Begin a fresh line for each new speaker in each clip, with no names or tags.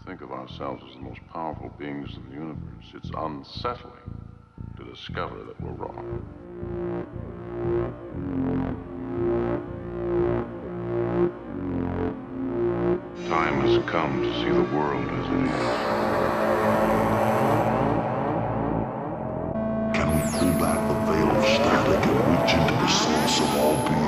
think of ourselves as the most powerful beings in the universe, it's unsettling to discover that we're wrong. Time has come to see the world as it is.
Can we pull back the veil of static and reach into the source of all being?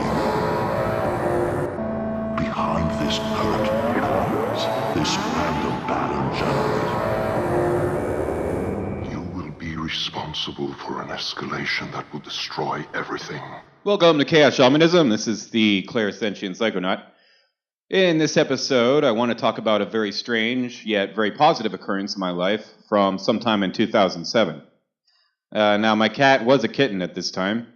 Behind this curtain lies this random pattern generator. You will be responsible for an escalation that will destroy everything.
Welcome to Chaos Shamanism. This is the Clairsentient Psychonaut. In this episode, I want to talk about a very strange yet very positive occurrence in my life from sometime in 2007. Now, my cat was a kitten at this time,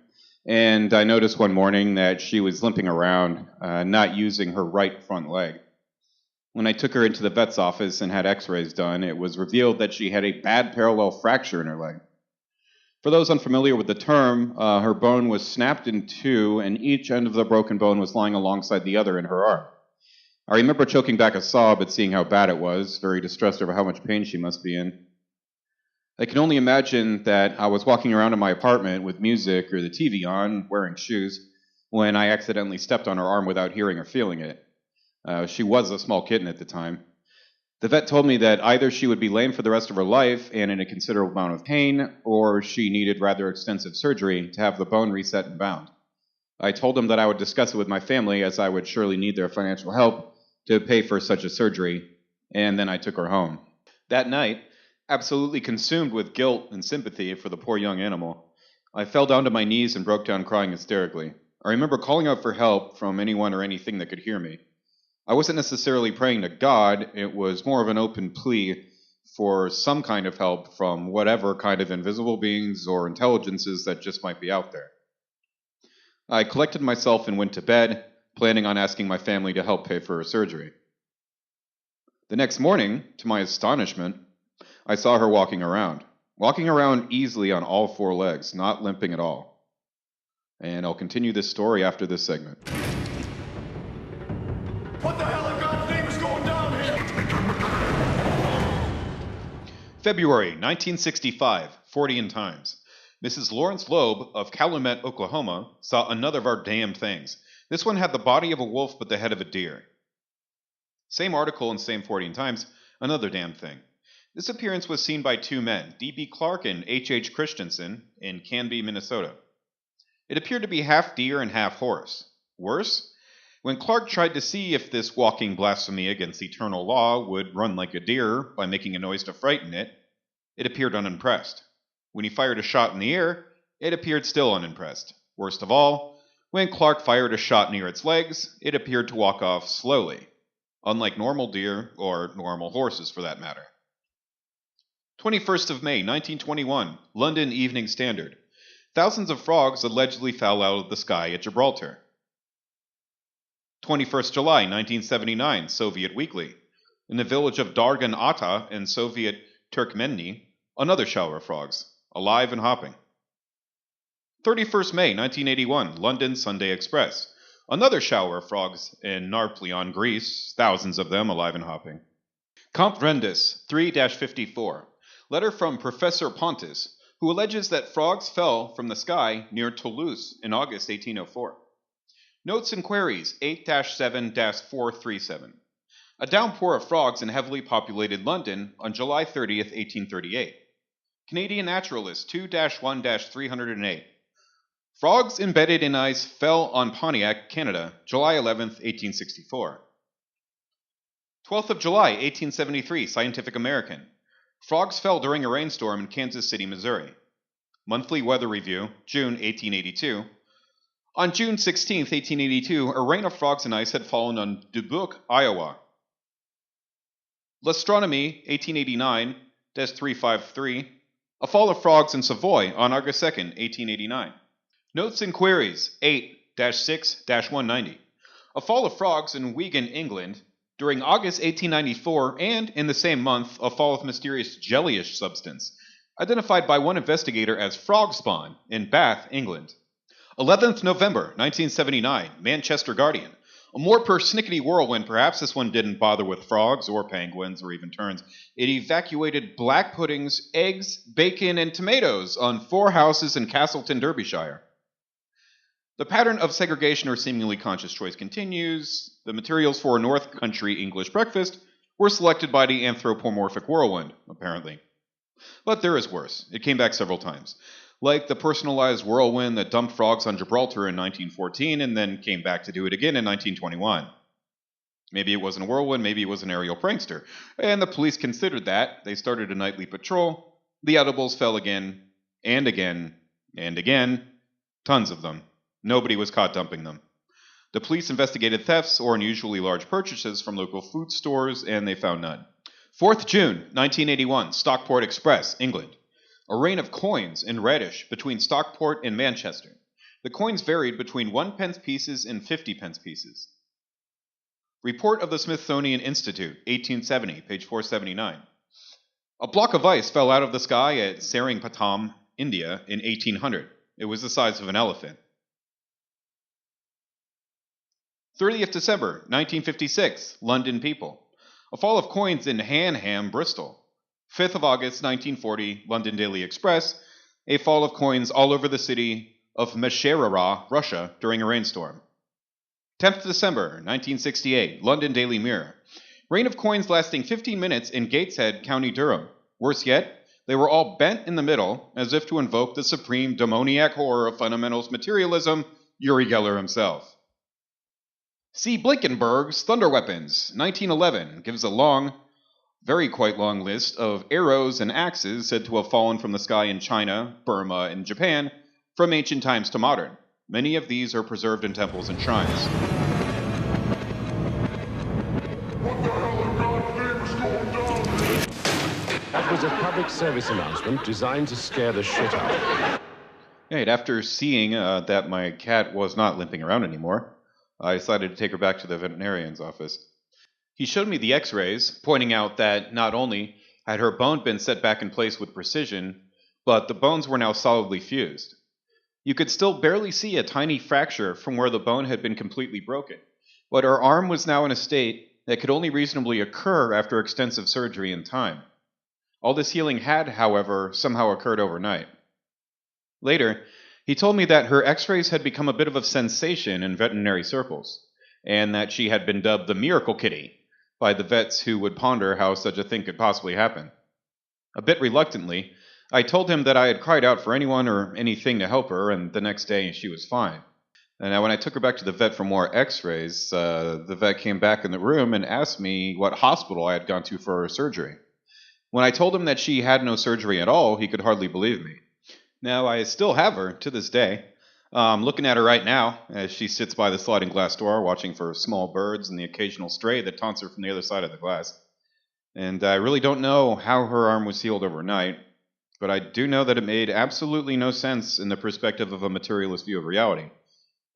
and I noticed one morning that she was limping around, not using her right front leg. When I took her into the vet's office and had x-rays done, it was revealed that she had a bad parallel fracture in her leg. For those unfamiliar with the term, her bone was snapped in two, and each end of the broken bone was lying alongside the other in her arm. I remember choking back a sob at seeing how bad it was, very distressed over how much pain she must be in. I can only imagine that I was walking around in my apartment with music or the TV on, wearing shoes, when I accidentally stepped on her arm without hearing or feeling it. She was a small kitten at the time. The vet told me that either she would be lame for the rest of her life and in a considerable amount of pain, or she needed rather extensive surgery to have the bone reset and bound. I told him that I would discuss it with my family, as I would surely need their financial help to pay for such a surgery, and then I took her home. That night, absolutely consumed with guilt and sympathy for the poor young animal, I fell down to my knees and broke down crying hysterically. I remember calling out for help from anyone or anything that could hear me. I wasn't necessarily praying to God, it was more of an open plea for some kind of help from whatever kind of invisible beings or intelligences that just might be out there. I collected myself and went to bed, planning on asking my family to help pay for her surgery. The next morning, to my astonishment, I saw her walking around easily on all four legs, not limping at all. And I'll continue this story after this segment.
What the hell in God's name is going down here?
February 1965, 40 in Times. Mrs. Lawrence Loeb of Calumet, Oklahoma, saw another of our damn things. This one had the body of a wolf but the head of a deer. Same article in same 40 in Times, another damn thing. This appearance was seen by two men, D.B. Clark and H.H. Christensen, in Canby, Minnesota. It appeared to be half deer and half horse. Worse, when Clark tried to see if this walking blasphemy against eternal law would run like a deer by making a noise to frighten it, it appeared unimpressed. When he fired a shot in the air, it appeared still unimpressed. Worst of all, when Clark fired a shot near its legs, it appeared to walk off slowly, unlike normal deer, or normal horses for that matter. 21st of May, 1921, London Evening Standard. Thousands of frogs allegedly fell out of the sky at Gibraltar. 21st July, 1979, Soviet Weekly. In the village of Dargan Ata in Soviet Turkmenny, another shower of frogs, alive and hopping. 31st May, 1981, London Sunday Express. Another shower of frogs in Narplion, Greece, thousands of them alive and hopping. Comp Rendus, 3-54. Letter from Professor Pontus, who alleges that frogs fell from the sky near Toulouse in August 1804. Notes and Queries, 8-7-437. A downpour of frogs in heavily populated London on July 30th, 1838. Canadian Naturalist, 2-1-308. Frogs embedded in ice fell on Pontiac, Canada, July 11th, 1864. 12th of July, 1873, Scientific American. Frogs fell during a rainstorm in Kansas City, Missouri. Monthly Weather Review, June 1882. On June 16th, 1882, a rain of frogs and ice had fallen on Dubuque, Iowa. L'Astronomie, 1889-353. A fall of frogs in Savoy on August 2nd, 1889. Notes and Queries, 8-6-190. A fall of frogs in Wigan, England, during August 1894, and in the same month, a fall of mysterious jellyish substance, identified by one investigator as frog spawn in Bath, England. 11th November, 1979, Manchester Guardian. A more persnickety whirlwind, perhaps. This one didn't bother with frogs or penguins or even terns. It evacuated black puddings, eggs, bacon, and tomatoes on 4 houses in Castleton, Derbyshire. The pattern of segregation or seemingly conscious choice continues. The materials for a North Country English breakfast were selected by the anthropomorphic whirlwind, apparently. But there is worse. It came back several times. Like the personalized whirlwind that dumped frogs on Gibraltar in 1914 and then came back to do it again in 1921. Maybe it wasn't a whirlwind, maybe it was an aerial prankster. And the police considered that. They started a nightly patrol. The edibles fell again, and again, and again. Tons of them. Nobody was caught dumping them. The police investigated thefts or unusually large purchases from local food stores, and they found none. 4th June, 1981, Stockport Express, England. A rain of coins in reddish between Stockport and Manchester. The coins varied between 1-pence pieces and 50-pence pieces. Report of the Smithsonian Institute, 1870, page 479. A block of ice fell out of the sky at Seringapatam, India, in 1800. It was the size of an elephant. 30th December, 1956, London People. A fall of coins in Hanham, Bristol. 5th of August, 1940, London Daily Express. A fall of coins all over the city of Mesherara, Russia, during a rainstorm. 10th December, 1968, London Daily Mirror. Rain of coins lasting 15 minutes in Gateshead, County Durham. Worse yet, they were all bent in the middle, as if to invoke the supreme demoniac horror of fundamentalist materialism, Uri Geller himself. C. Blinkenberg's Thunder Weapons, 1911, gives a long, very quite long list of arrows and axes said to have fallen from the sky in China, Burma, and Japan from ancient times to modern. Many of these are preserved in temples and shrines.
What the hell in God's name is going down here?
That was a public service announcement designed to scare the shit out.
Right, after seeing that my cat was not limping around anymore, I decided to take her back to the veterinarian's office. He showed me the x-rays, pointing out that not only had her bone been set back in place with precision, but the bones were now solidly fused. You could still barely see a tiny fracture from where the bone had been completely broken, but her arm was now in a state that could only reasonably occur after extensive surgery and time. All this healing had, however, somehow occurred overnight. Later, he told me that her x-rays had become a bit of a sensation in veterinary circles, and that she had been dubbed the Miracle Kitty by the vets who would ponder how such a thing could possibly happen. A bit reluctantly, I told him that I had cried out for anyone or anything to help her, and the next day she was fine. And now when I took her back to the vet for more x-rays, the vet came back in the room and asked me what hospital I had gone to for her surgery. When I told him that she had no surgery at all, he could hardly believe me. Now, I still have her to this day. I'm looking at her right now as she sits by the sliding glass door watching for small birds and the occasional stray that taunts her from the other side of the glass. And I really don't know how her arm was healed overnight, but I do know that it made absolutely no sense in the perspective of a materialist view of reality.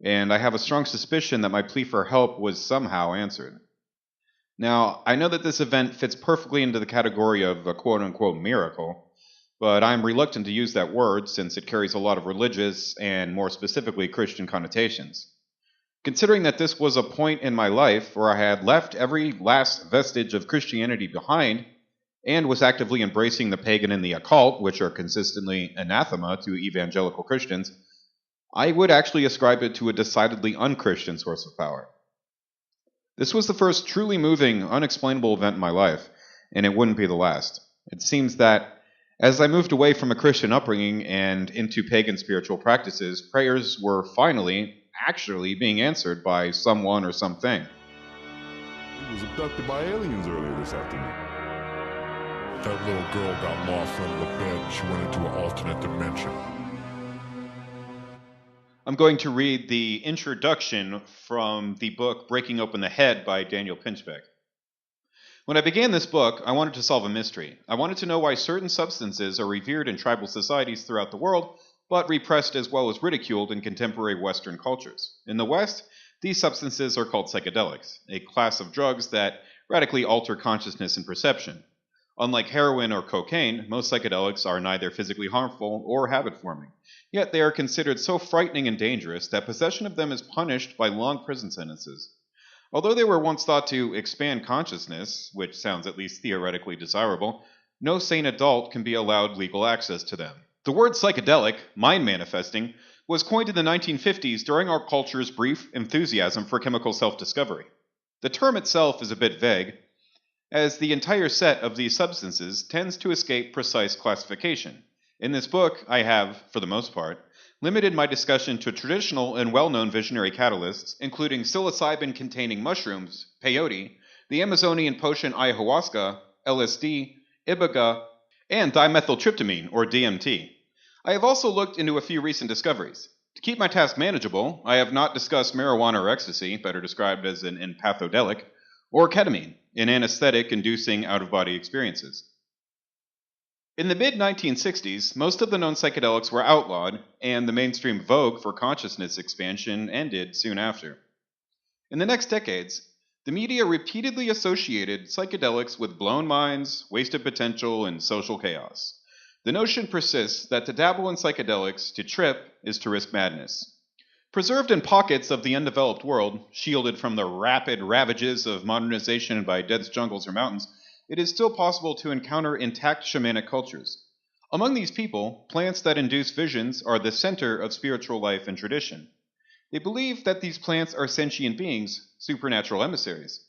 And I have a strong suspicion that my plea for help was somehow answered. Now, I know that this event fits perfectly into the category of a quote-unquote miracle, but I'm reluctant to use that word since it carries a lot of religious and, more specifically, Christian connotations. Considering that this was a point in my life where I had left every last vestige of Christianity behind and was actively embracing the pagan and the occult, which are consistently anathema to evangelical Christians, I would actually ascribe it to a decidedly unchristian source of power. This was the first truly moving, unexplainable event in my life, and it wouldn't be the last. It seems that as I moved away from a Christian upbringing and into pagan spiritual practices, prayers were finally, actually being answered by someone or something.
He was abducted by aliens earlier this afternoon. That little girl got lost under the bed and she went into an alternate dimension.
I'm going to read the introduction from the book Breaking Open the Head by Daniel Pinchbeck. When I began this book, I wanted to solve a mystery. I wanted to know why certain substances are revered in tribal societies throughout the world, but repressed as well as ridiculed in contemporary Western cultures. In the West, these substances are called psychedelics, a class of drugs that radically alter consciousness and perception. Unlike heroin or cocaine, most psychedelics are neither physically harmful or habit-forming. Yet they are considered so frightening and dangerous that possession of them is punished by long prison sentences. Although they were once thought to expand consciousness, which sounds at least theoretically desirable, no sane adult can be allowed legal access to them. The word psychedelic, mind manifesting, was coined in the 1950s during our culture's brief enthusiasm for chemical self-discovery. The term itself is a bit vague, as the entire set of these substances tends to escape precise classification. In this book, I have, for the most part, limited my discussion to traditional and well-known visionary catalysts, including psilocybin-containing mushrooms, peyote, the Amazonian potion ayahuasca, LSD, iboga, and dimethyltryptamine, or DMT. I have also looked into a few recent discoveries. To keep my task manageable, I have not discussed marijuana or ecstasy, better described as an empathodelic, or ketamine, an anesthetic inducing out-of-body experiences. In the mid-1960s, most of the known psychedelics were outlawed, and the mainstream vogue for consciousness expansion ended soon after. In the next decades, the media repeatedly associated psychedelics with blown minds, wasted potential, and social chaos. The notion persists that to dabble in psychedelics, to trip, is to risk madness. Preserved in pockets of the undeveloped world, shielded from the rapid ravages of modernization by dense jungles or mountains, it is still possible to encounter intact shamanic cultures. Among these people, plants that induce visions are the center of spiritual life and tradition. They believe that these plants are sentient beings, supernatural emissaries.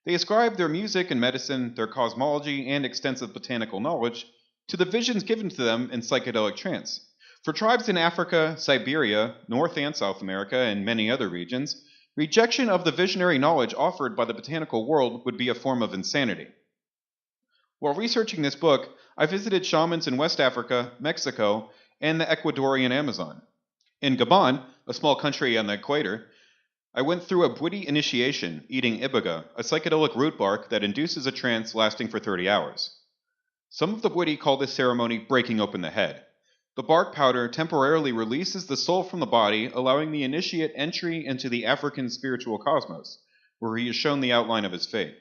They ascribe their music and medicine, their cosmology, and extensive botanical knowledge to the visions given to them in psychedelic trance. For tribes in Africa, Siberia, North and South America, and many other regions, rejection of the visionary knowledge offered by the botanical world would be a form of insanity. While researching this book, I visited shamans in West Africa, Mexico, and the Ecuadorian Amazon. In Gabon, a small country on the equator, I went through a Bwiti initiation, eating iboga, a psychedelic root bark that induces a trance lasting for 30 hours. Some of the Bwiti call this ceremony breaking open the head. The bark powder temporarily releases the soul from the body, allowing the initiate entry into the African spiritual cosmos, where he is shown the outline of his fate.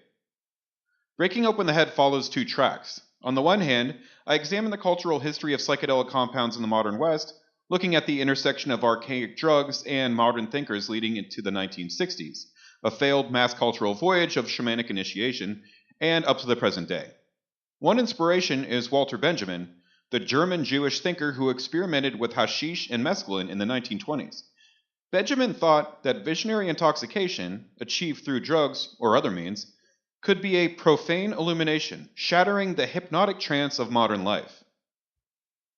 Breaking Open the Head follows two tracks. On the one hand, I examine the cultural history of psychedelic compounds in the modern West, looking at the intersection of archaic drugs and modern thinkers leading into the 1960s, a failed mass cultural voyage of shamanic initiation, and up to the present day. One inspiration is Walter Benjamin, the German Jewish thinker who experimented with hashish and mescaline in the 1920s. Benjamin thought that visionary intoxication, achieved through drugs or other means, could be a profane illumination, shattering the hypnotic trance of modern life.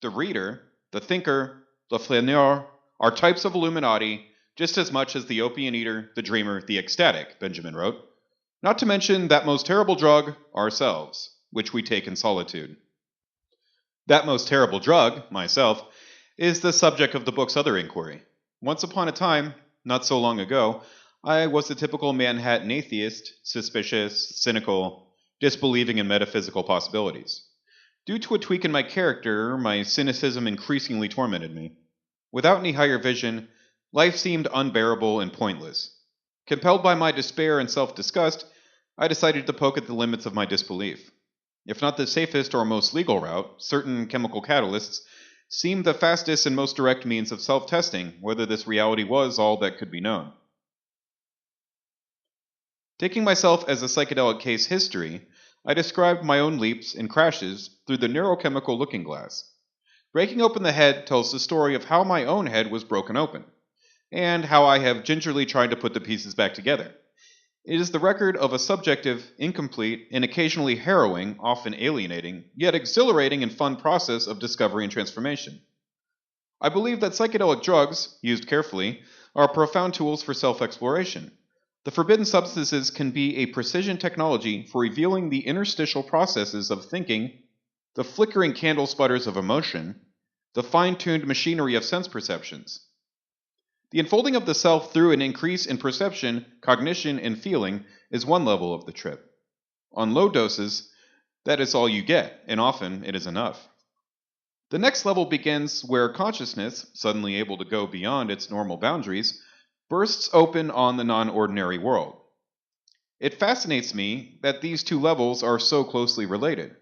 The reader, the thinker, the flaneur are types of Illuminati just as much as the opium eater, the dreamer, the ecstatic, Benjamin wrote. Not to mention that most terrible drug, ourselves, which we take in solitude. That most terrible drug, myself, is the subject of the book's other inquiry. Once upon a time, not so long ago, I was the typical Manhattan atheist, suspicious, cynical, disbelieving in metaphysical possibilities. Due to a tweak in my character, my cynicism increasingly tormented me. Without any higher vision, life seemed unbearable and pointless. Compelled by my despair and self-disgust, I decided to poke at the limits of my disbelief. If not the safest or most legal route, certain chemical catalysts seemed the fastest and most direct means of self-testing whether this reality was all that could be known. Taking myself as a psychedelic case history, I described my own leaps and crashes through the neurochemical looking glass. Breaking Open the Head tells the story of how my own head was broken open, and how I have gingerly tried to put the pieces back together. It is the record of a subjective, incomplete, and occasionally harrowing, often alienating, yet exhilarating and fun process of discovery and transformation. I believe that psychedelic drugs, used carefully, are profound tools for self-exploration. The forbidden substances can be a precision technology for revealing the interstitial processes of thinking, the flickering candle sputters of emotion, the fine-tuned machinery of sense perceptions. The unfolding of the self through an increase in perception, cognition, and feeling is one level of the trip. On low doses, that is all you get, and often it is enough. The next level begins where consciousness, suddenly able to go beyond its normal boundaries, bursts open on the non-ordinary world. It fascinates me that these two levels are so closely related.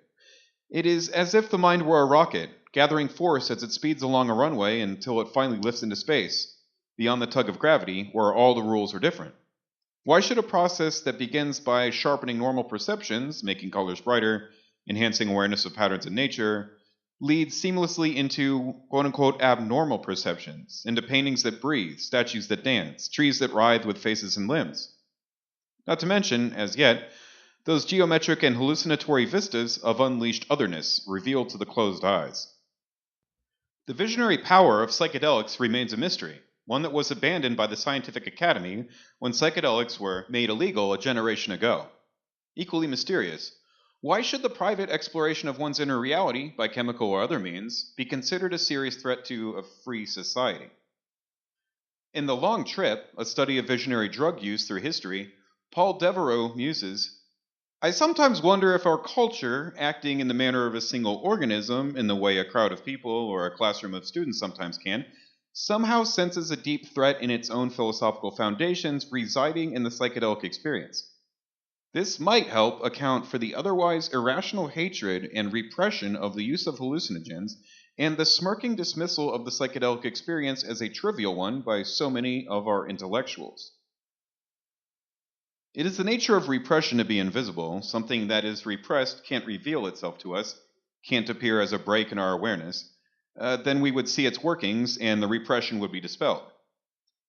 It is as if the mind were a rocket, gathering force as it speeds along a runway until it finally lifts into space, beyond the tug of gravity, where all the rules are different. Why should a process that begins by sharpening normal perceptions, making colors brighter, enhancing awareness of patterns in nature, lead seamlessly into quote-unquote abnormal perceptions, into paintings that breathe, statues that dance, trees that writhe with faces and limbs? Not to mention, as yet, those geometric and hallucinatory vistas of unleashed otherness revealed to the closed eyes. The visionary power of psychedelics remains a mystery, one that was abandoned by the Scientific Academy when psychedelics were made illegal a generation ago. Equally mysterious, why should the private exploration of one's inner reality, by chemical or other means, be considered a serious threat to a free society? In The Long Trip, a study of visionary drug use through history, Paul Devereaux muses, I sometimes wonder if our culture, acting in the manner of a single organism, in the way a crowd of people or a classroom of students sometimes can, somehow senses a deep threat in its own philosophical foundations residing in the psychedelic experience. This might help account for the otherwise irrational hatred and repression of the use of hallucinogens and the smirking dismissal of the psychedelic experience as a trivial one by so many of our intellectuals. It is the nature of repression to be invisible. Something that is repressed can't reveal itself to us, can't appear as a break in our awareness. Then we would see its workings and the repression would be dispelled.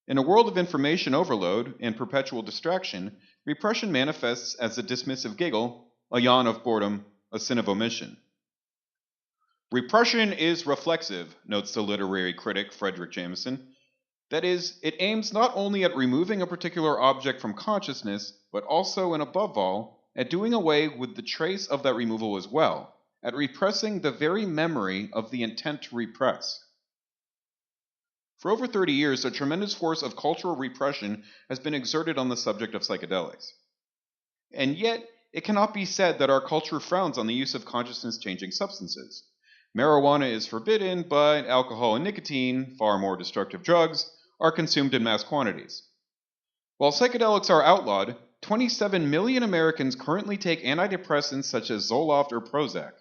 In a world of information overload and perpetual distraction, repression manifests as a dismissive giggle, a yawn of boredom, a sin of omission. Repression is reflexive, notes the literary critic Frederick Jameson. That is, it aims not only at removing a particular object from consciousness, but also and above all, at doing away with the trace of that removal as well, at repressing the very memory of the intent to repress. For over 30 years, a tremendous force of cultural repression has been exerted on the subject of psychedelics. And yet, it cannot be said that our culture frowns on the use of consciousness-changing substances. Marijuana is forbidden, but alcohol and nicotine, far more destructive drugs, are consumed in mass quantities. While psychedelics are outlawed, 27 million Americans currently take antidepressants such as Zoloft or Prozac.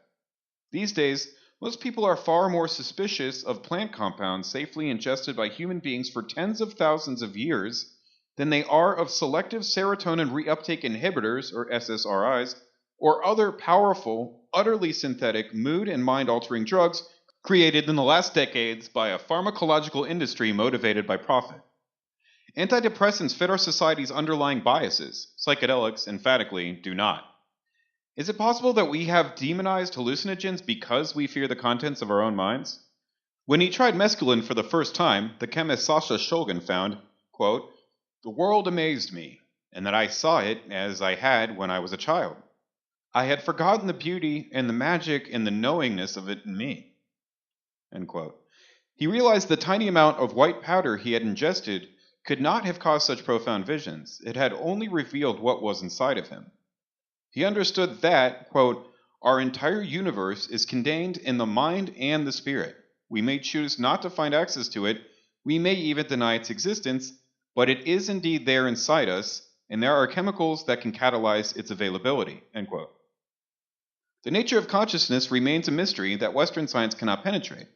These days, most people are far more suspicious of plant compounds safely ingested by human beings for tens of thousands of years than they are of selective serotonin reuptake inhibitors, or SSRIs, or other powerful, utterly synthetic mood and mind-altering drugs created in the last decades by a pharmacological industry motivated by profit. Antidepressants fit our society's underlying biases. Psychedelics, emphatically, do not. Is it possible that we have demonized hallucinogens because we fear the contents of our own minds? When he tried mescaline for the first time, the chemist Sasha Shulgin found, quote, "The world amazed me, and that I saw it as I had when I was a child. I had forgotten the beauty and the magic and the knowingness of it in me." End quote. He realized the tiny amount of white powder he had ingested could not have caused such profound visions. It had only revealed what was inside of him. He understood that, quote, "Our entire universe is contained in the mind and the spirit. We may choose not to find access to it, we may even deny its existence, but it is indeed there inside us, and there are chemicals that can catalyze its availability." End quote. The nature of consciousness remains a mystery that Western science cannot penetrate.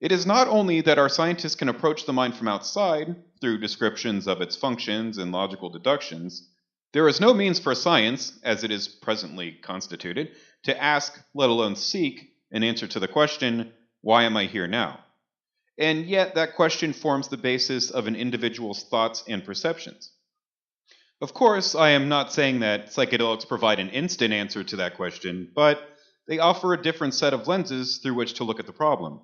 It is not only that our scientists can approach the mind from outside, through descriptions of its functions and logical deductions. There is no means for science, as it is presently constituted, to ask, let alone seek, an answer to the question, why am I here now? And yet that question forms the basis of an individual's thoughts and perceptions. Of course, I am not saying that psychedelics provide an instant answer to that question, but they offer a different set of lenses through which to look at the problem.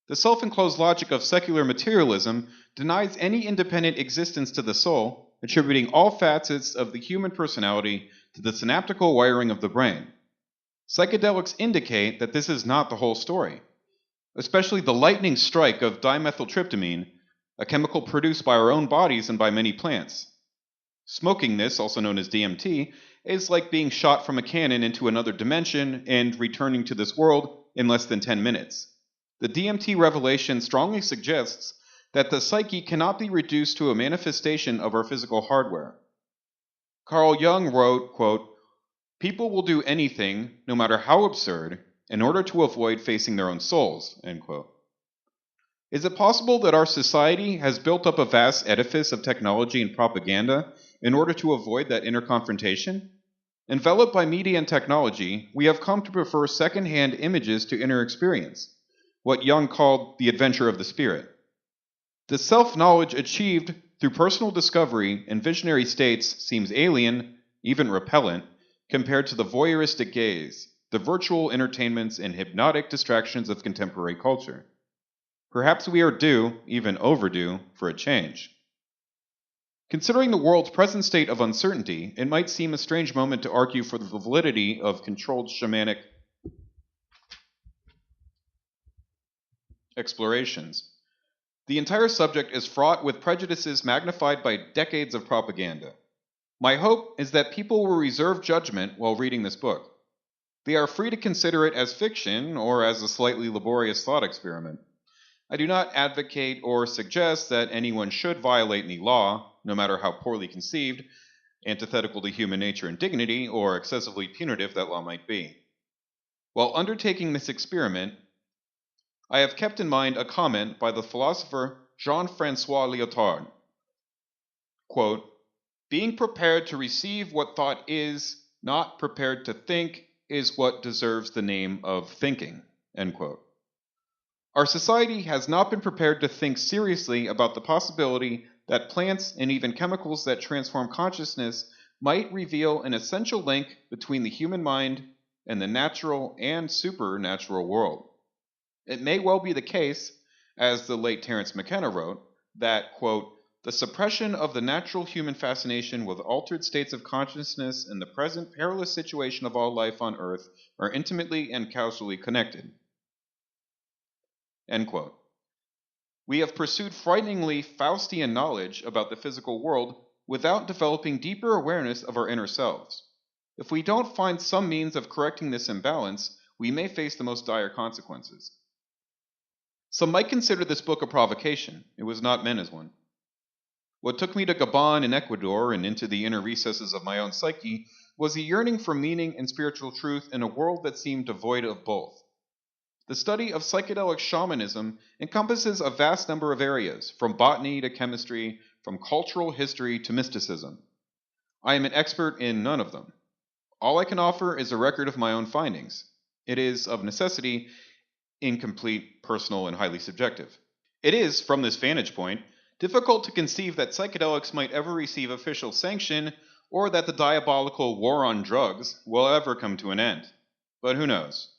The self-enclosed logic of secular materialism denies any independent existence to the soul, attributing all facets of the human personality to the synaptical wiring of the brain. Psychedelics indicate that this is not the whole story, especially the lightning strike of dimethyltryptamine, a chemical produced by our own bodies and by many plants. Smoking this, also known as DMT, is like being shot from a cannon into another dimension and returning to this world in less than 10 minutes. The DMT revelation strongly suggests that the psyche cannot be reduced to a manifestation of our physical hardware. Carl Jung wrote, quote, "People will do anything, no matter how absurd, in order to avoid facing their own souls," end quote. Is it possible that our society has built up a vast edifice of technology and propaganda in order to avoid that inner confrontation? Enveloped by media and technology, we have come to prefer second-hand images to inner experience, what Jung called the adventure of the spirit. The self-knowledge achieved through personal discovery in visionary states seems alien, even repellent, compared to the voyeuristic gaze, the virtual entertainments and hypnotic distractions of contemporary culture. Perhaps we are due, even overdue, for a change. Considering the world's present state of uncertainty, it might seem a strange moment to argue for the validity of controlled shamanic explorations. The entire subject is fraught with prejudices magnified by decades of propaganda. My hope is that people will reserve judgment while reading this book. They are free to consider it as fiction or as a slightly laborious thought experiment. I do not advocate or suggest that anyone should violate any law, no matter how poorly conceived, antithetical to human nature and dignity, or excessively punitive that law might be. While undertaking this experiment, I have kept in mind a comment by the philosopher Jean-Francois Lyotard. Quote, "Being prepared to receive what thought is, not prepared to think, is what deserves the name of thinking." End quote. Our society has not been prepared to think seriously about the possibility that plants and even chemicals that transform consciousness might reveal an essential link between the human mind and the natural and supernatural world. It may well be the case, as the late Terence McKenna wrote, that, quote, "the suppression of the natural human fascination with altered states of consciousness and the present perilous situation of all life on Earth are intimately and causally connected." End quote. We have pursued frighteningly Faustian knowledge about the physical world without developing deeper awareness of our inner selves. If we don't find some means of correcting this imbalance, we may face the most dire consequences. Some might consider this book a provocation. It was not meant as one. What took me to Gabon and Ecuador and into the inner recesses of my own psyche was a yearning for meaning and spiritual truth in a world that seemed devoid of both. The study of psychedelic shamanism encompasses a vast number of areas, from botany to chemistry, from cultural history to mysticism. I am an expert in none of them. All I can offer is a record of my own findings. It is, of necessity, incomplete, personal, and highly subjective. It is, from this vantage point, difficult to conceive that psychedelics might ever receive official sanction or that the diabolical war on drugs will ever come to an end. But who knows?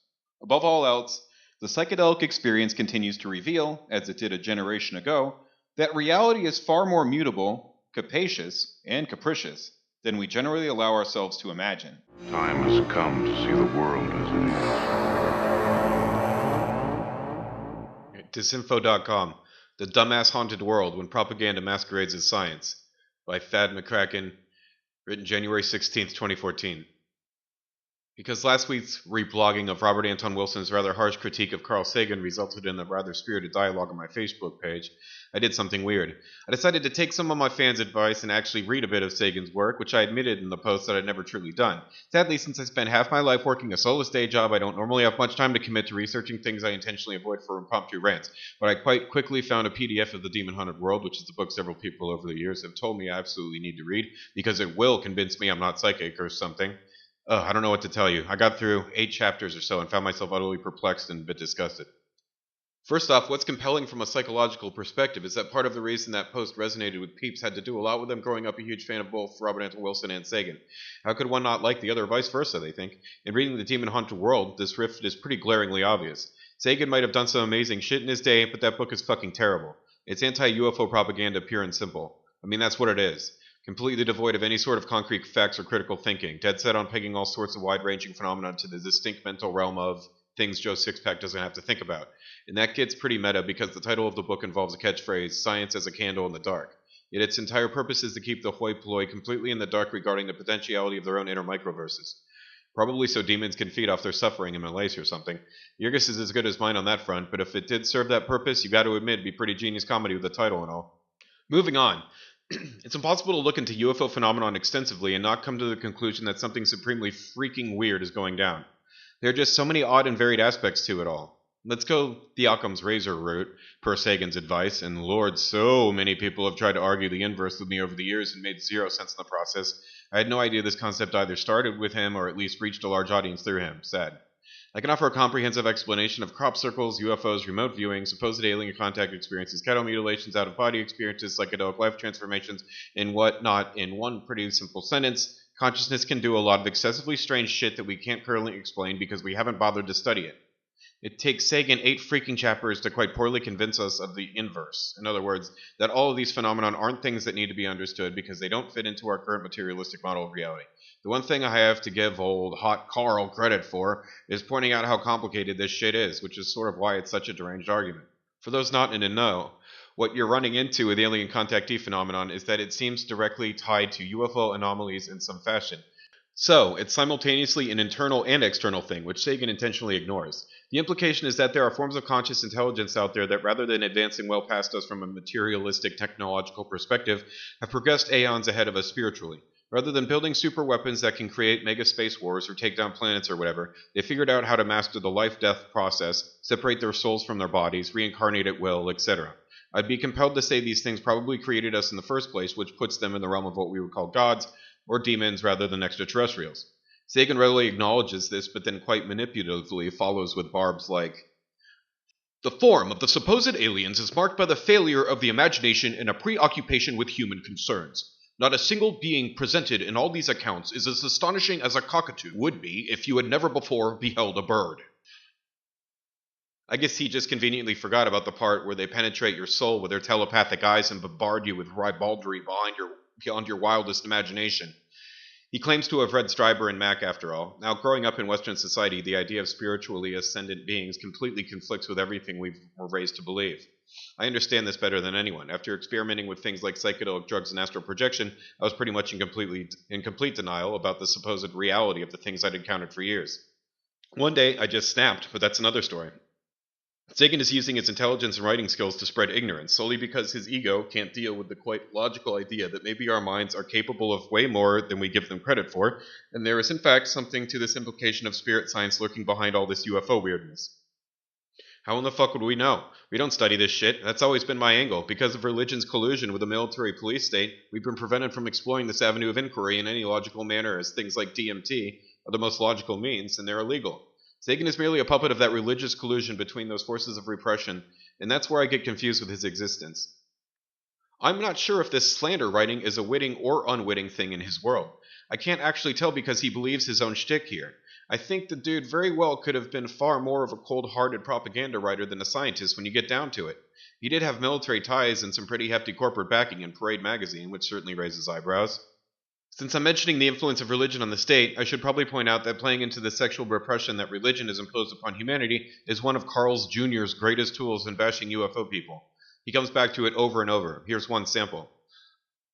Above all else, the psychedelic experience continues to reveal, as it did a generation ago, that reality is far more mutable, capacious, and capricious than we generally allow ourselves to imagine.
Time has come to see the world as it is.
Disinfo.com, The Dumbass Haunted World When Propaganda Masquerades as Science, by Thad McKraken, written January 16th, 2014. Because last week's reblogging of Robert Anton Wilson's rather harsh critique of Carl Sagan resulted in a rather spirited dialogue on my Facebook page, I did something weird. I decided to take some of my fans' advice and actually read a bit of Sagan's work, which I admitted in the post that I'd never truly done. Sadly, since I spent half my life working a soulless day job, I don't normally have much time to commit to researching things I intentionally avoid for impromptu rants, but I quite quickly found a PDF of The Demon Hunted World, which is the book several people over the years have told me I absolutely need to read, because it will convince me I'm not psychic or something. I don't know what to tell you. I got through 8 chapters or so and found myself utterly perplexed and a bit disgusted. First off, what's compelling from a psychological perspective is that part of the reason that post resonated with peeps had to do a lot with them growing up a huge fan of both Robert Anton Wilson and Sagan. How could one not like the other, vice versa, they think? In reading The Demon Hunted World, this rift is pretty glaringly obvious. Sagan might have done some amazing shit in his day, but that book is fucking terrible. It's anti-UFO propaganda, pure and simple. I mean, that's what it is. Completely devoid of any sort of concrete facts or critical thinking, dead set on pegging all sorts of wide-ranging phenomena to the distinct mental realm of things Joe Sixpack doesn't have to think about. And that gets pretty meta because the title of the book involves a catchphrase, science as a candle in the dark. Yet its entire purpose is to keep the hoi polloi completely in the dark regarding the potentiality of their own inner microverses. Probably so demons can feed off their suffering in Malaysia or something. Your guess is as good as mine on that front, but if it did serve that purpose, you got to admit it'd be pretty genius comedy with the title and all. Moving on. It's impossible to look into UFO phenomenon extensively and not come to the conclusion that something supremely freaking weird is going down. There are just so many odd and varied aspects to it all. Let's go the Occam's razor route, per Sagan's advice, and Lord, so many people have tried to argue the inverse with me over the years and made zero sense in the process. I had no idea this concept either started with him or at least reached a large audience through him. Sad. I can offer a comprehensive explanation of crop circles, UFOs, remote viewing, supposed alien contact experiences, cattle mutilations, out-of-body experiences, psychedelic life transformations, and whatnot in one pretty simple sentence. Consciousness can do a lot of excessively strange shit that we can't currently explain because we haven't bothered to study it. It takes Sagan 8 freaking chapters to quite poorly convince us of the inverse. In other words, that all of these phenomena aren't things that need to be understood because they don't fit into our current materialistic model of reality. The one thing I have to give old hot Carl credit for is pointing out how complicated this shit is, which is sort of why it's such a deranged argument. For those not in the know, what you're running into with alien contactee phenomenon is that it seems directly tied to UFO anomalies in some fashion. So, it's simultaneously an internal and external thing, which Sagan intentionally ignores. The implication is that there are forms of conscious intelligence out there that, rather than advancing well past us from a materialistic technological perspective, have progressed aeons ahead of us spiritually. Rather than building super weapons that can create mega space wars or take down planets or whatever, they figured out how to master the life-death process, separate their souls from their bodies, reincarnate at will, etc. I'd be compelled to say these things probably created us in the first place, which puts them in the realm of what we would call gods, or demons rather than extraterrestrials. Sagan readily acknowledges this, but then quite manipulatively follows with barbs like, "The form of the supposed aliens is marked by the failure of the imagination and a preoccupation with human concerns. Not a single being presented in all these accounts is as astonishing as a cockatoo would be if you had never before beheld a bird." I guess he just conveniently forgot about the part where they penetrate your soul with their telepathic eyes and bombard you with ribaldry beyond your wildest imagination. He claims to have read Stryber and Mack, after all. Now, growing up in Western society, the idea of spiritually ascendant beings completely conflicts with everything we were raised to believe. I understand this better than anyone. After experimenting with things like psychedelic drugs and astral projection, I was pretty much in complete denial about the supposed reality of the things I'd encountered for years. One day, I just snapped, but that's another story. Sagan is using his intelligence and writing skills to spread ignorance, solely because his ego can't deal with the quite logical idea that maybe our minds are capable of way more than we give them credit for, and there is in fact something to this implication of spirit science lurking behind all this UFO weirdness. How in the fuck would we know? We don't study this shit. That's always been my angle. Because of religion's collusion with the military police state, we've been prevented from exploring this avenue of inquiry in any logical manner, as things like DMT are the most logical means, and they're illegal. Sagan is merely a puppet of that religious collusion between those forces of repression, and that's where I get confused with his existence. I'm not sure if this slander writing is a witting or unwitting thing in his world. I can't actually tell because he believes his own shtick here. I think the dude very well could have been far more of a cold-hearted propaganda writer than a scientist when you get down to it. He did have military ties and some pretty hefty corporate backing in Parade magazine, which certainly raises eyebrows. Since I'm mentioning the influence of religion on the state, I should probably point out that playing into the sexual repression that religion has imposed upon humanity is one of Carl Jr.'s greatest tools in bashing UFO people. He comes back to it over and over. Here's one sample.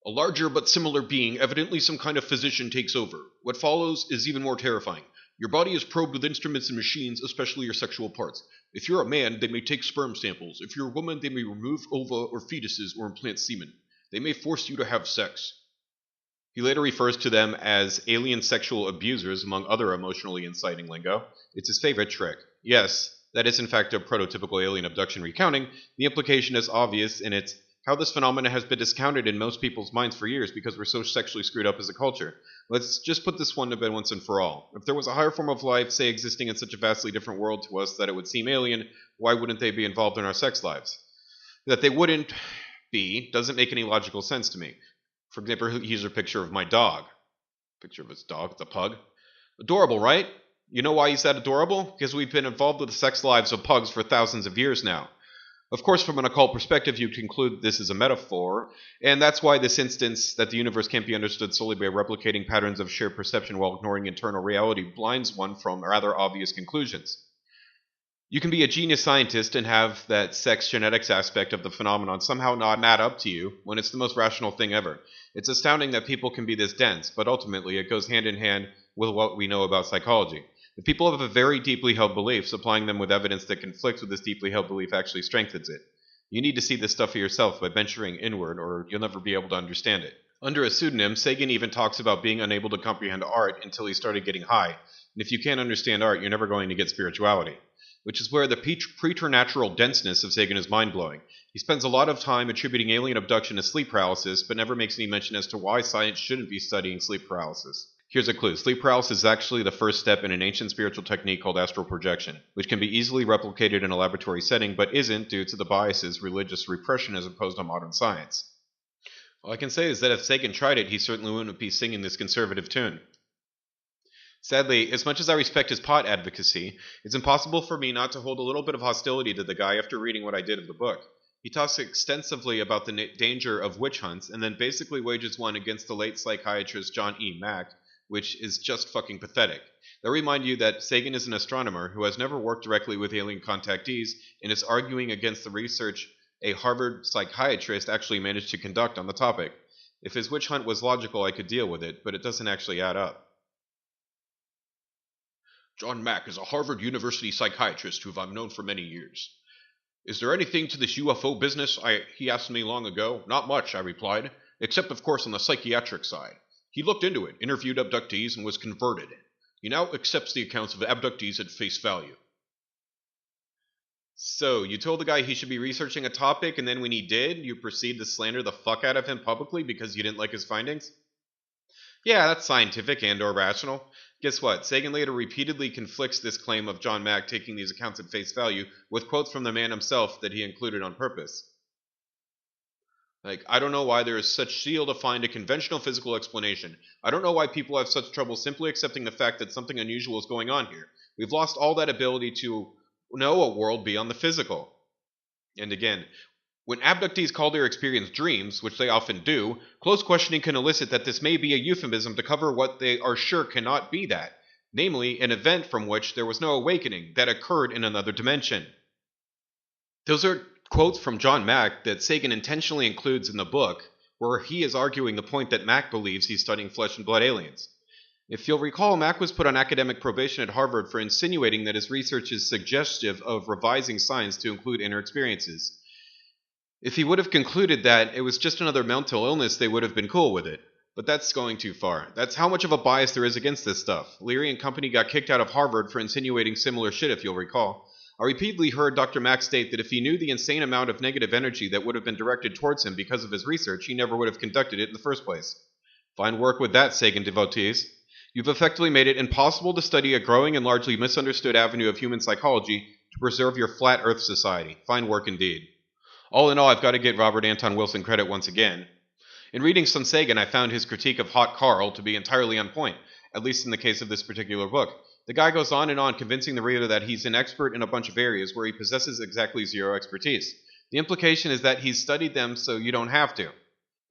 "A larger but similar being, evidently some kind of physician, takes over. What follows is even more terrifying. Your body is probed with instruments and machines, especially your sexual parts. If you're a man, they may take sperm samples. If you're a woman, they may remove ova or fetuses or implant semen. They may force you to have sex." He later refers to them as alien sexual abusers, among other emotionally inciting lingo. It's his favorite trick. Yes, that is in fact a prototypical alien abduction recounting. The implication is obvious, and it's how this phenomenon has been discounted in most people's minds for years because we're so sexually screwed up as a culture. Let's just put this one to bed once and for all. If there was a higher form of life, say, existing in such a vastly different world to us that it would seem alien, why wouldn't they be involved in our sex lives? That they wouldn't be doesn't make any logical sense to me. For example, here's a picture of my dog. Picture of his dog, it's a pug. Adorable, right? You know why he's that adorable? Because we've been involved with the sex lives of pugs for thousands of years now. Of course, from an occult perspective, you conclude this is a metaphor, and that's why this instance that the universe can't be understood solely by replicating patterns of shared perception while ignoring internal reality blinds one from rather obvious conclusions. You can be a genius scientist and have that sex genetics aspect of the phenomenon somehow not add up to you when it's the most rational thing ever. It's astounding that people can be this dense, but ultimately it goes hand in hand with what we know about psychology. If people have a very deeply held belief, supplying them with evidence that conflicts with this deeply held belief actually strengthens it. You need to see this stuff for yourself by venturing inward, or you'll never be able to understand it. Under a pseudonym, Sagan even talks about being unable to comprehend art until he started getting high. And if you can't understand art, you're never going to get spirituality. which is where the preternatural denseness of Sagan is mind-blowing. He spends a lot of time attributing alien abduction to sleep paralysis, but never makes any mention as to why science shouldn't be studying sleep paralysis. Here's a clue. Sleep paralysis is actually the first step in an ancient spiritual technique called astral projection, which can be easily replicated in a laboratory setting, but isn't due to the biases religious repression as opposed to modern science. All I can say is that if Sagan tried it, he certainly wouldn't be singing this conservative tune. Sadly, as much as I respect his pot advocacy, it's impossible for me not to hold a little bit of hostility to the guy after reading what I did of the book. He talks extensively about the danger of witch hunts, and then basically wages one against the late psychiatrist John E. Mack, which is just fucking pathetic. They'll remind you that Sagan is an astronomer who has never worked directly with alien contactees and is arguing against the research a Harvard psychiatrist actually managed to conduct on the topic. If his witch hunt was logical, I could deal with it, but it doesn't actually add up. John Mack is a Harvard University psychiatrist who I've known for many years. Is there anything to this UFO business? He asked me long ago. Not much, I replied, except of course on the psychiatric side. He looked into it, interviewed abductees, and was converted. He now accepts the accounts of abductees at face value. So, you told the guy he should be researching a topic, and then when he did, you proceed to slander the fuck out of him publicly because you didn't like his findings? Yeah, that's scientific and or rational. Guess what? Sagan later repeatedly conflicts this claim of John Mack taking these accounts at face value with quotes from the man himself that he included on purpose. I don't know why there is such zeal to find a conventional physical explanation. I don't know why people have such trouble simply accepting the fact that something unusual is going on here. We've lost all that ability to know a world beyond the physical. And again, when abductees call their experience dreams, which they often do, close questioning can elicit that this may be a euphemism to cover what they are sure cannot be that, namely, an event from which there was no awakening that occurred in another dimension. Those are quotes from John Mack that Sagan intentionally includes in the book, where he is arguing the point that Mack believes he's studying flesh and blood aliens. If you'll recall, Mack was put on academic probation at Harvard for insinuating that his research is suggestive of revising science to include inner experiences. If he would have concluded that it was just another mental illness, they would have been cool with it. But that's going too far. That's how much of a bias there is against this stuff. Leary and company got kicked out of Harvard for insinuating similar shit, if you'll recall. I repeatedly heard Dr. Mack state that if he knew the insane amount of negative energy that would have been directed towards him because of his research, he never would have conducted it in the first place. Fine work with that, Sagan devotees. You've effectively made it impossible to study a growing and largely misunderstood avenue of human psychology to preserve your flat Earth society. Fine work indeed. All in all, I've got to give Robert Anton Wilson credit once again. In reading some Sagan, I found his critique of Hot Carl to be entirely on point, at least in the case of this particular book. The guy goes on and on convincing the reader that he's an expert in a bunch of areas where he possesses exactly zero expertise. The implication is that he's studied them so you don't have to.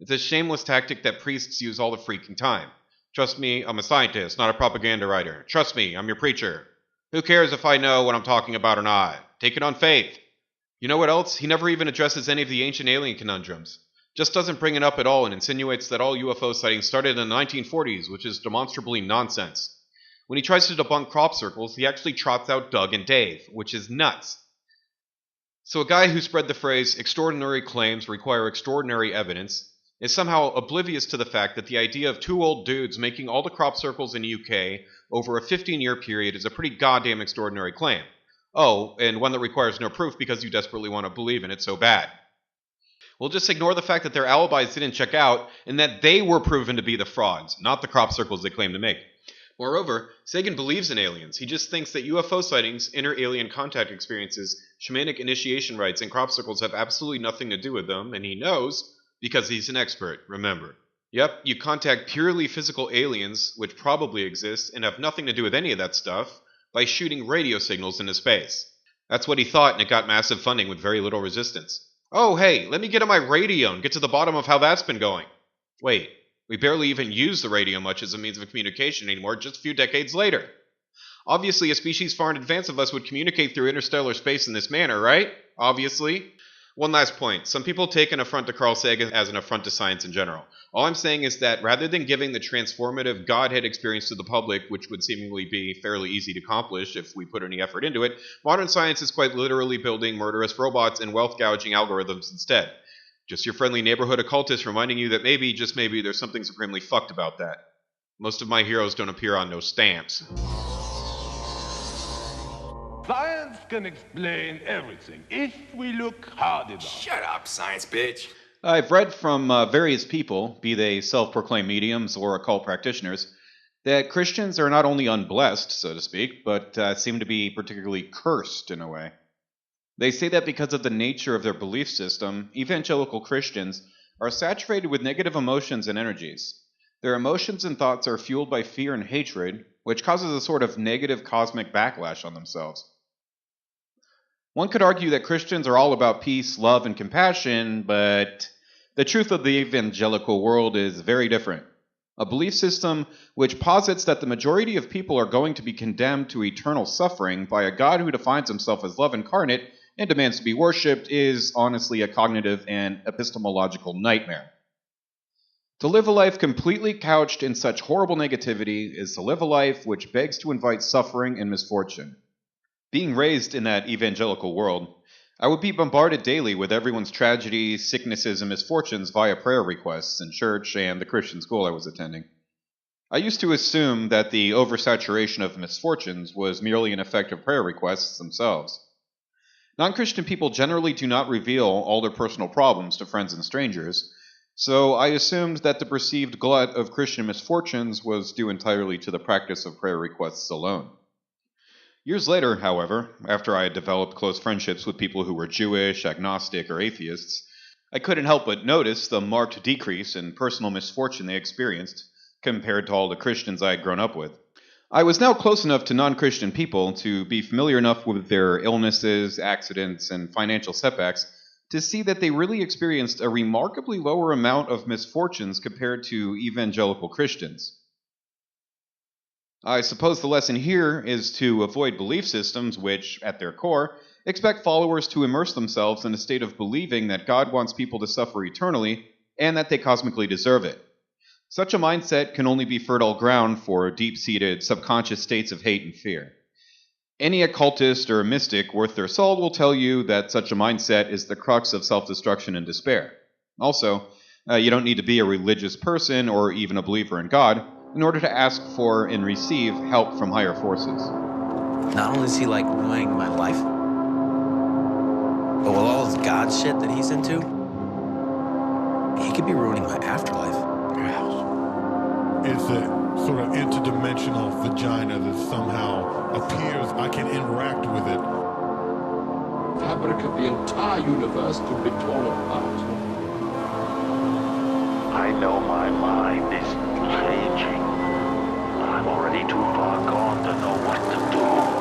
It's a shameless tactic that priests use all the freaking time. Trust me, I'm a scientist, not a propaganda writer. Trust me, I'm your preacher. Who cares if I know what I'm talking about or not? Take it on faith. You know what else? He never even addresses any of the ancient alien conundrums. Just doesn't bring it up at all and insinuates that all UFO sightings started in the 1940s, which is demonstrably nonsense. When he tries to debunk crop circles, he actually trots out Doug and Dave, which is nuts. So a guy who spread the phrase, extraordinary claims require extraordinary evidence, is somehow oblivious to the fact that the idea of two old dudes making all the crop circles in the UK over a 15-year period is a pretty goddamn extraordinary claim. Oh, and one that requires no proof because you desperately want to believe in it so bad. We'll just ignore the fact that their alibis didn't check out and that they were proven to be the frauds, not the crop circles they claim to make. Moreover, Sagan believes in aliens. He just thinks that UFO sightings, inter-alien contact experiences, shamanic initiation rites, and crop circles have absolutely nothing to do with them, and he knows because he's an expert, remember. Yep, you contact purely physical aliens, which probably exist, and have nothing to do with any of that stuff, by shooting radio signals into space. That's what he thought, and it got massive funding with very little resistance. Oh, hey, let me get on my radio and get to the bottom of how that's been going. Wait, we barely even use the radio much as a means of communication anymore just a few decades later. Obviously, a species far in advance of us would communicate through interstellar space in this manner, right? Obviously. One last point. Some people take an affront to Carl Sagan as an affront to science in general. All I'm saying is that rather than giving the transformative Godhead experience to the public, which would seemingly be fairly easy to accomplish if we put any effort into it, modern science is quite literally building murderous robots and wealth-gouging algorithms instead. Just your friendly neighborhood occultist reminding you that maybe, just maybe, there's something supremely fucked about that. Most of my heroes don't appear on no stamps.
Science can explain everything if we look hard enough.
Shut up, science bitch.
I've read from various people, be they self-proclaimed mediums or occult practitioners, that Christians are not only unblessed, so to speak, but seem to be particularly cursed in a way. They say that because of the nature of their belief system, evangelical Christians are saturated with negative emotions and energies. Their emotions and thoughts are fueled by fear and hatred, which causes a sort of negative cosmic backlash on themselves. One could argue that Christians are all about peace, love, and compassion, but the truth of the evangelical world is very different. A belief system which posits that the majority of people are going to be condemned to eternal suffering by a God who defines himself as love incarnate and demands to be worshipped is honestly a cognitive and epistemological nightmare. To live a life completely couched in such horrible negativity is to live a life which begs to invite suffering and misfortune. Being raised in that evangelical world, I would be bombarded daily with everyone's tragedies, sicknesses, and misfortunes via prayer requests in church and the Christian school I was attending. I used to assume that the oversaturation of misfortunes was merely an effect of prayer requests themselves. Non-Christian people generally do not reveal all their personal problems to friends and strangers, so I assumed that the perceived glut of Christian misfortunes was due entirely to the practice of prayer requests alone. Years later, however, after I had developed close friendships with people who were Jewish, agnostic, or atheists, I couldn't help but notice the marked decrease in personal misfortune they experienced compared to all the Christians I had grown up with. I was now close enough to non-Christian people to be familiar enough with their illnesses, accidents, and financial setbacks to see that they really experienced a remarkably lower amount of misfortunes compared to evangelical Christians. I suppose the lesson here is to avoid belief systems which, at their core, expect followers to immerse themselves in a state of believing that God wants people to suffer eternally and that they cosmically deserve it. Such a mindset can only be fertile ground for deep-seated subconscious states of hate and fear. Any occultist or mystic worth their salt will tell you that such a mindset is the crux of self-destruction and despair. Also, you don't need to be a religious person or even a believer in God in order to ask for and receive help from higher forces.
Not only is he like ruining my life, but with all this God shit that he's into, he could be ruining my afterlife.
It's a sort of interdimensional vagina that somehow appears. I can interact with it.
Fabric of the entire universe could be torn apart.
I know my mind is changing. I'm already too far gone to know what to do.